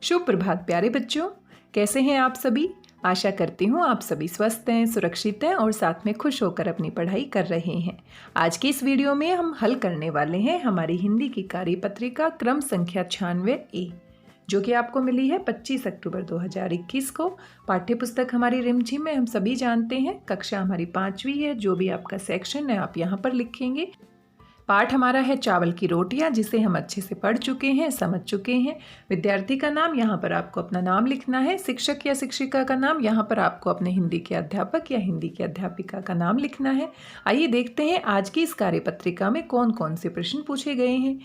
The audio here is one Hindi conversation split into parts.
शुभ प्रभात प्यारे बच्चों, कैसे हैं आप सभी। आशा करती हूँ आप सभी स्वस्थ हैं, सुरक्षित हैं और साथ में खुश होकर अपनी पढ़ाई कर रहे हैं। आज की इस वीडियो में हम हल करने वाले हैं हमारी हिंदी की कार्यपत्रिका क्रम संख्या 96A, जो कि आपको मिली है 25 अक्टूबर 2021 को। पाठ्य पुस्तक हमारी रिमझिम में हम सभी जानते हैं। कक्षा हमारी 5वीं है। जो भी आपका सेक्शन है आप यहाँ पर लिखेंगे। पाठ हमारा है चावल की रोटियां, जिसे हम अच्छे से पढ़ चुके हैं, समझ चुके हैं। विद्यार्थी का नाम यहाँ पर आपको अपना नाम लिखना है। शिक्षक या शिक्षिका का नाम यहाँ पर आपको अपने हिंदी के अध्यापक या हिंदी की अध्यापिका का नाम लिखना है। आइए देखते हैं आज की इस कार्यपत्रिका में कौन कौन से प्रश्न पूछे गए हैं।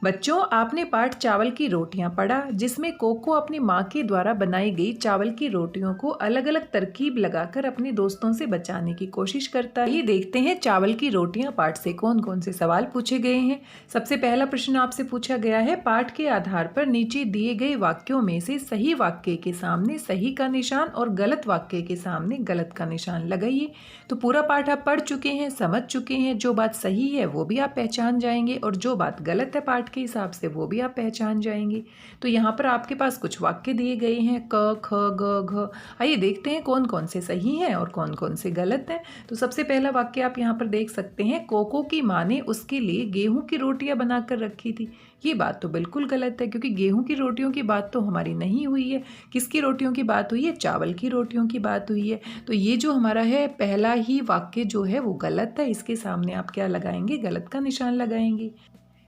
बच्चों, आपने पाठ चावल की रोटियां पढ़ा, जिसमें कोको अपनी माँ के द्वारा बनाई गई चावल की रोटियों को अलग अलग तरकीब लगाकर अपने दोस्तों से बचाने की कोशिश करता है। ये देखते हैं चावल की रोटियां पाठ से कौन कौन से सवाल पूछे गए हैं। सबसे पहला प्रश्न आपसे पूछा गया है, पाठ के आधार पर नीचे दिए गए वाक्यों में से सही वाक्य के सामने सही का निशान और गलत वाक्य के सामने गलत का निशान लगाइए। तो पूरा पाठ आप पढ़ चुके हैं, समझ चुके हैं। जो बात सही है वो भी आप पहचान जाएंगे और जो बात गलत है पाठ के हिसाब से वो भी आप पहचान जाएंगे। तो यहाँ पर आपके पास कुछ वाक्य दिए गए हैं, क ख ग घ। आइए देखते हैं कौन कौन से सही हैं और कौन कौन से गलत हैं। तो सबसे पहला वाक्य आप यहाँ पर देख सकते हैं, कोको की माँ ने उसके लिए गेहूं की रोटियां बनाकर रखी थी। ये बात तो बिल्कुल गलत है, क्योंकि गेहूं की रोटियों की बात तो हमारी नहीं हुई है। किसकी रोटियों की बात हुई है? चावल की रोटियों की बात हुई है। तो ये जो हमारा है पहला ही वाक्य जो है वो गलत है। इसके सामने आप क्या लगाएंगे? गलत का निशान लगाएंगे।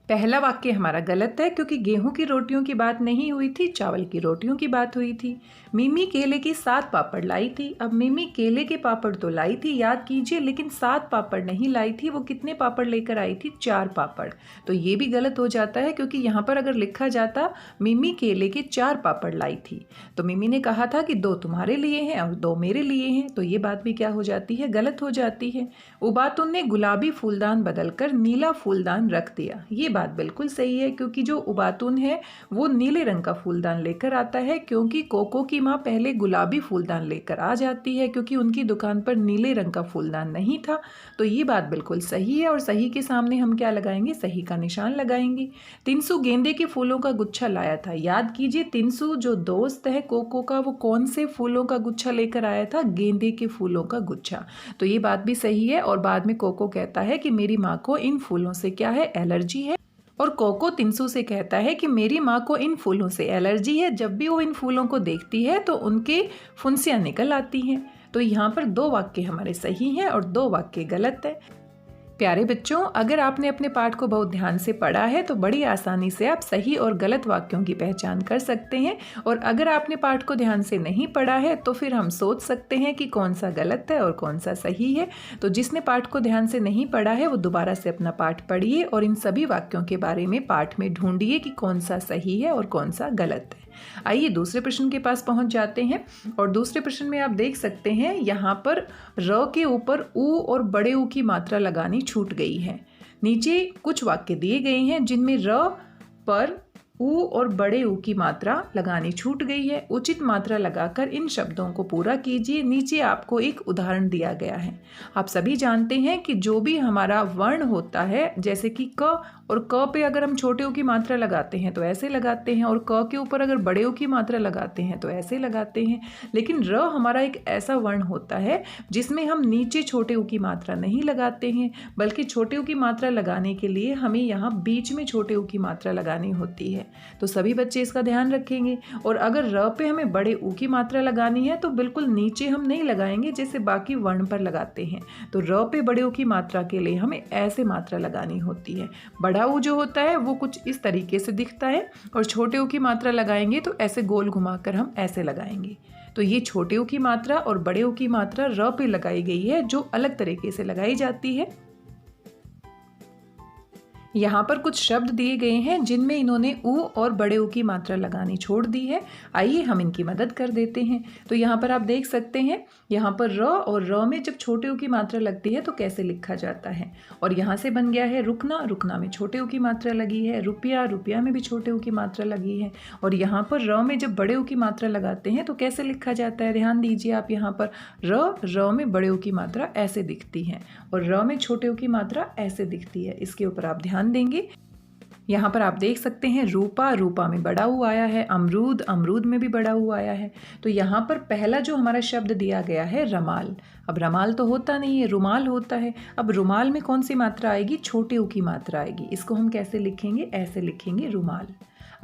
पहला वाक्य हमारा गलत है, क्योंकि गेहूं की रोटियों की बात नहीं हुई थी, चावल की रोटियों की बात हुई थी। मिमी केले की 7 पापड़ लाई थी। अब मिमी केले के पापड़ तो लाई थी, याद कीजिए, लेकिन 7 पापड़ नहीं लाई थी। वो कितने पापड़ लेकर आई थी? 4 पापड़। तो ये भी गलत हो जाता है, क्योंकि यहाँ पर अगर लिखा जाता मिमी केले के 4 पापड़ लाई थी, तो मिमी ने कहा था कि 2 तुम्हारे लिए हैं और 2 मेरे लिए हैं। तो ये बात भी क्या हो जाती है? गलत हो जाती है। उबातुन ने गुलाबी फूलदान बदलकर नीला फूलदान रख दिया। ये बात बिल्कुल सही है, क्योंकि जो उबातुन है वो नीले रंग का फूलदान लेकर आता है, क्योंकि कोको की माँ पहले गुलाबी फूलदान लेकर आ जाती है, क्योंकि उनकी दुकान पर नीले रंग का फूलदान नहीं था। तो ये बात बिल्कुल सही है और सही के सामने हम क्या लगाएंगे? सही का निशान लगाएंगे। तिनसु गेंदे के फूलों का गुच्छा लाया था। याद कीजिए, तिनसु जो दोस्त है कोको का, वो कौन से फूलों का गुच्छा लेकर आया था? गेंदे के फूलों का गुच्छा। तो ये बात भी सही है। और बाद में कोको कहता है कि मेरी माँ को इन फूलों से क्या है? एलर्जी है। और कोको तिनसु से कहता है कि मेरी माँ को इन फूलों से एलर्जी है। जब भी वो इन फूलों को देखती है तो उनके फुंसियाँ निकल आती हैं। तो यहाँ पर 2 वाक्य हमारे सही हैं और 2 वाक्य गलत है। प्यारे बच्चों, अगर आपने अपने पाठ को बहुत ध्यान से पढ़ा है तो बड़ी आसानी से आप सही और गलत वाक्यों की पहचान कर सकते हैं। और अगर आपने पाठ को ध्यान से नहीं पढ़ा है तो फिर हम सोच सकते हैं कि कौन सा गलत है और कौन सा सही है। तो जिसने पाठ को ध्यान से नहीं पढ़ा है वो दोबारा से अपना पाठ पढ़िए और इन सभी वाक्यों के बारे में पाठ में ढूंढिए कि कौन सा सही है और कौन सा गलत है। आइए दूसरे प्रश्न के पास पहुंच जाते हैं। और दूसरे प्रश्न में आप देख सकते हैं, यहाँ पर र के ऊपर ऊ और बड़े ऊ की मात्रा लगानी छूट गई है। नीचे कुछ वाक्य दिए गए हैं जिनमें र पर ऊ और बड़े ऊ की मात्रा लगानी छूट गई है। उचित मात्रा लगाकर इन शब्दों को पूरा कीजिए। नीचे आपको एक उदाहरण दिया गया है। आप सभी जानते हैं कि जो भी हमारा वर्ण होता है, जैसे कि क, और क पे अगर हम छोटे ऊ की मात्रा लगाते हैं तो ऐसे लगाते हैं, और क के ऊपर अगर बड़े ऊ की मात्रा लगाते हैं तो ऐसे लगाते हैं। लेकिन र हमारा एक ऐसा वर्ण होता है जिसमें हम नीचे छोटे ऊ की मात्रा नहीं लगाते हैं, बल्कि छोटे ऊ की मात्रा लगाने के लिए हमें यहाँ बीच में छोटे ऊ की मात्रा लगानी होती है। तो सभी बच्चे इसका ध्यान रखेंगे। और अगर र पे हमें बड़े ऊ की मात्रा लगानी है तो बिल्कुल नीचे हम नहीं लगाएंगे जैसे बाकी वर्ण पर लगाते हैं। तो र पे बड़े ऊ की मात्रा के लिए हमें ऐसे मात्रा लगानी होती है। बड़ा ऊ जो होता है वो कुछ इस तरीके से दिखता है, और छोटे ऊ की मात्रा लगाएंगे तो ऐसे गोल घुमाकर हम ऐसे लगाएंगे। तो ये छोटे ऊ की मात्रा और बड़े ऊ की मात्रा र पे लगाई गई है, जो अलग तरीके से लगाई जाती है। यहाँ पर कुछ शब्द दिए गए हैं जिनमें इन्होंने ऊ और बड़े ऊ की मात्रा लगानी छोड़ दी है। आइए हम इनकी मदद कर देते हैं। तो यहाँ पर आप देख सकते हैं, यहाँ पर र, और र में जब छोटे ऊ की मात्रा लगती है तो कैसे लिखा जाता है। और यहाँ से बन गया है रुकना, रुकना में छोटे ऊ की मात्रा लगी है। रुपया, रुपया में भी छोटे ऊ की मात्रा लगी है। और यहाँ पर र में जब बड़े ऊ की मात्रा लगाते हैं तो कैसे लिखा जाता है? ध्यान दीजिए आप, यहाँ पर र में बड़े ऊ की मात्रा ऐसे दिखती है और र में छोटे ऊ की मात्रा ऐसे दिखती है। इसके ऊपर आप ध्यान देंगे। यहाँ पर आप देख सकते हैं रूपा, रूपा में बड़ा ऊ आया है, अमरूद, अमरूद में भी बड़ा ऊ आया है। तो यहाँ पर पहला जो हमारा शब्द दिया गया है रमाल। अब रमाल तो होता नहीं है, रुमाल होता है। अब रुमाल में कौन सी मात्रा आएगी? छोटे ऊ की मात्रा आएगी। इसको हम कैसे लिखेंगे? ऐसे लिखेंगे रुमाल।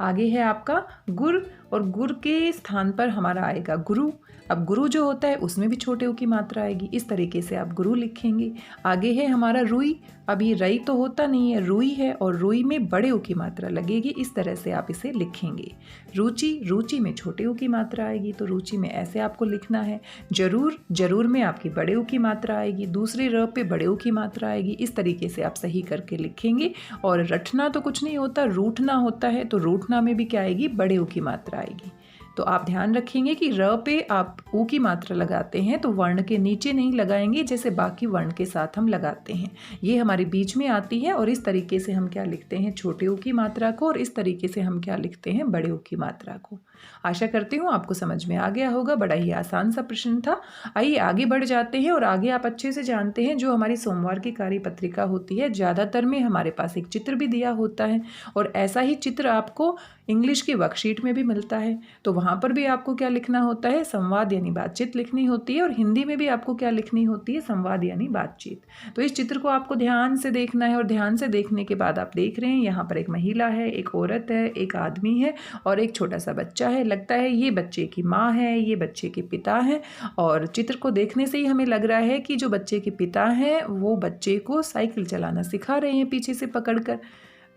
आगे है आपका गुर, और गुर के स्थान पर हमारा आएगा गुरु। अब गुरु जो होता है उसमें भी छोटे ऊ की मात्रा आएगी, इस तरीके से आप गुरु लिखेंगे। आगे है हमारा रुई। अब ये रई तो होता नहीं है, रुई है, और रुई में बड़े ऊ की मात्रा लगेगी, इस तरह से आप इसे लिखेंगे। रुचि, रुचि में छोटे ऊ की मात्रा आएगी, तो रुचि में ऐसे आपको लिखना है। जरूर, जरूर में आपकी बड़े ऊ की मात्रा आएगी, दूसरे र पे बड़े ऊ की मात्रा आएगी। इस तरीके से आप सही करके लिखेंगे। और रटना तो कुछ नहीं होता, रूठना होता है, तो रूठना में भी क्या आएगी? बड़े ऊ की मात्रा आएगी। तो आप ध्यान रखेंगे कि र पे आप ऊ की मात्रा लगाते हैं तो वर्ण के नीचे नहीं लगाएंगे, जैसे बाकी वर्ण के साथ हम लगाते हैं। ये हमारे बीच में आती है, और इस तरीके से हम क्या लिखते हैं? छोटे ऊ की मात्रा को, और इस तरीके से हम क्या लिखते हैं? बड़े ऊ की मात्रा को। आशा करती हूँ आपको समझ में आ गया होगा। बड़ा ही आसान सा प्रश्न था। आइए आगे बढ़ जाते हैं, और आगे आप अच्छे से जानते हैं जो हमारी सोमवार की कार्यपत्रिका होती है, ज़्यादातर में हमारे पास एक चित्र भी दिया होता है, और ऐसा ही चित्र आपको इंग्लिश की वर्कशीट में भी मिलता है। तो वहाँ पर भी आपको क्या लिखना होता है? संवाद यानी बातचीत लिखनी होती है, और हिंदी में भी आपको क्या लिखनी होती है? संवाद यानी बातचीत। तो इस चित्र को आपको ध्यान से देखना है, और ध्यान से देखने के बाद आप देख रहे हैं यहाँ पर एक महिला है, एक औरत है, एक आदमी है, और एक छोटा सा बच्चा है। लगता है ये बच्चे की माँ है, ये बच्चे के पिता हैं, और चित्र को देखने से ही हमें लग रहा है कि जो बच्चे के पिता हैं वो बच्चे को साइकिल चलाना सिखा रहे हैं पीछे से पकड़कर।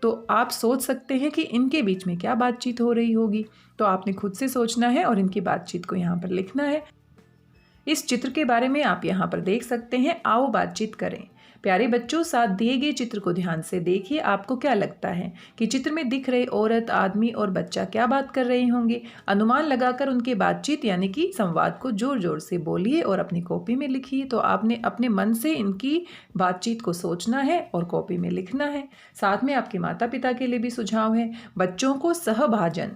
तो आप सोच सकते हैं कि इनके बीच में क्या बातचीत हो रही होगी। तो आपने खुद से सोचना है और इनकी बातचीत को यहाँ पर लिखना है। इस चित्र के बारे में आप यहाँ पर देख सकते हैं, आओ बातचीत करें। प्यारे बच्चों, साथ दिए गए चित्र को ध्यान से देखिए। आपको क्या लगता है कि चित्र में दिख रहे औरत, आदमी और बच्चा क्या बात कर रहे होंगे? अनुमान लगाकर उनकी बातचीत यानी कि संवाद को जोर जोर से बोलिए और अपनी कॉपी में लिखिए। तो आपने अपने मन से इनकी बातचीत को सोचना है और कॉपी में लिखना है। साथ में आपके माता पिता के लिए भी सुझाव है, बच्चों को सहभाजन,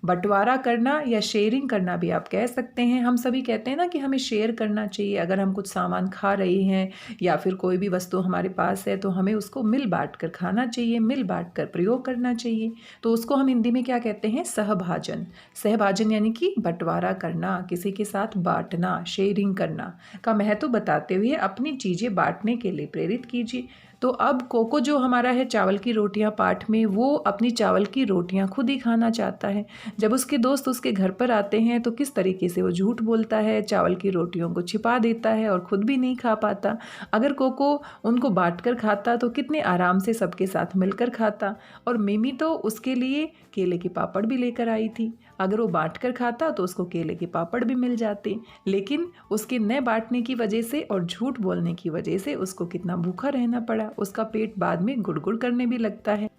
बंटवारा करना या शेयरिंग करना भी आप कह सकते हैं। हम सभी कहते हैं ना कि हमें शेयर करना चाहिए। अगर हम कुछ सामान खा रहे हैं या फिर कोई भी वस्तु हमारे पास है तो हमें उसको मिल बांट कर खाना चाहिए, मिल बांट कर प्रयोग करना चाहिए। तो उसको हम हिंदी में क्या कहते हैं? सहभाजन। सहभाजन यानी कि बंटवारा करना, किसी के साथ बांटना, शेयरिंग करना का महत्व बताते हुए अपनी चीज़ें बांटने के लिए प्रेरित कीजिए। तो अब कोको जो हमारा है चावल की रोटियां पाठ में, वो अपनी चावल की रोटियां खुद ही खाना चाहता है। जब उसके दोस्त उसके घर पर आते हैं तो किस तरीके से वो झूठ बोलता है, चावल की रोटियों को छिपा देता है और खुद भी नहीं खा पाता। अगर कोको उनको बांट कर खाता तो कितने आराम से सबके साथ मिलकर खाता। और मिमी तो उसके लिए केले के पापड़ भी लेकर आई थी। अगर वो बांट कर खाता तो उसको केले के पापड़ भी मिल जाते, लेकिन उसके न बांटने की वजह से और झूठ बोलने की वजह से उसको कितना भूखा रहना पड़ा। उसका पेट बाद में गुड़गुड़ करने भी लगता है।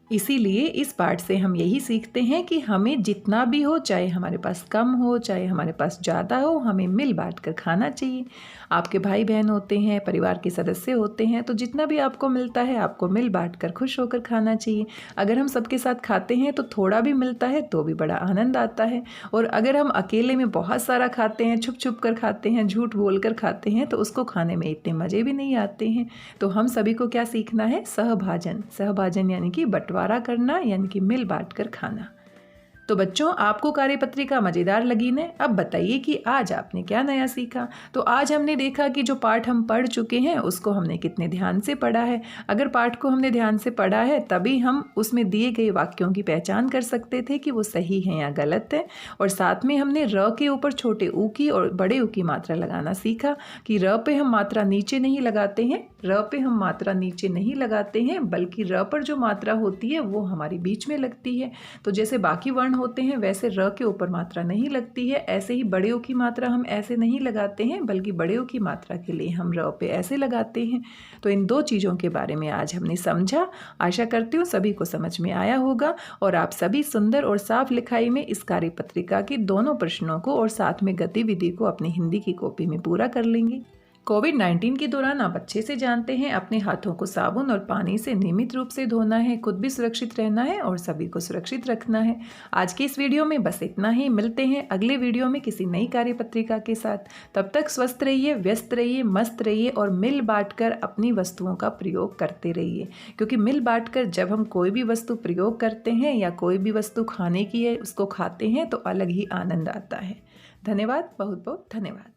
इसीलिए इस पाठ से हम यही सीखते हैं कि हमें जितना भी हो, चाहे हमारे पास कम हो चाहे हमारे पास ज़्यादा हो, हमें मिल बांट कर खाना चाहिए। आपके भाई बहन होते हैं, परिवार के सदस्य होते हैं, तो जितना भी आपको मिलता है आपको मिल बांट कर खुश होकर खाना चाहिए। अगर हम सबके साथ खाते हैं तो थोड़ा भी मिलता है तो भी बड़ा आनंद आता है, और अगर हम अकेले में बहुत सारा खाते हैं, छुप छुप कर खाते हैं, झूठ बोल कर खाते हैं, तो उसको खाने में इतने मज़े भी नहीं आते हैं। तो हम सभी को क्या सीखना है? सहभाजन। सहभाजन यानी कि बंटवारा करना, यानी कि मिल बांट कर खाना। तो बच्चों, आपको कार्यपत्रिका मज़ेदार लगी ने? अब बताइए कि आज आपने क्या नया सीखा। तो आज हमने देखा कि जो पाठ हम पढ़ चुके हैं उसको हमने कितने ध्यान से पढ़ा है। अगर पाठ को हमने ध्यान से पढ़ा है तभी हम उसमें दिए गए वाक्यों की पहचान कर सकते थे कि वो सही है या गलत है। और साथ में हमने र के ऊपर छोटे ऊ की और बड़े ऊ की मात्रा लगाना सीखा कि र पे हम मात्रा नीचे नहीं लगाते हैं, र पे हम मात्रा नीचे नहीं लगाते हैं, बल्कि र पर जो मात्रा होती है वो हमारी बीच में लगती है। तो जैसे बाकी वर्ण होते हैं वैसे र के ऊपर मात्रा नहीं लगती है। ऐसे ही बड़े ऊ की मात्रा हम ऐसे नहीं लगाते हैं, बल्कि बड़े ऊ की मात्रा के लिए हम र पे ऐसे लगाते हैं। तो इन दो चीज़ों के बारे में आज हमने समझा। आशा करती हूँ सभी को समझ में आया होगा और आप सभी सुंदर और साफ लिखाई में इस कार्यपत्रिका के दोनों प्रश्नों को और साथ में गतिविधि को अपनी हिंदी की कॉपी में पूरा कर लेंगे। कोविड-19 के दौरान आप अच्छे से जानते हैं अपने हाथों को साबुन और पानी से नियमित रूप से धोना है, खुद भी सुरक्षित रहना है और सभी को सुरक्षित रखना है। आज की इस वीडियो में बस इतना ही। मिलते हैं अगले वीडियो में किसी नई कार्यपत्रिका के साथ। तब तक स्वस्थ रहिए, व्यस्त रहिए, मस्त रहिए और मिल बांट कर अपनी वस्तुओं का प्रयोग करते रहिए, क्योंकि मिल बांट कर जब हम कोई भी वस्तु प्रयोग करते हैं या कोई भी वस्तु खाने की है उसको खाते हैं तो अलग ही आनंद आता है। धन्यवाद, बहुत बहुत धन्यवाद।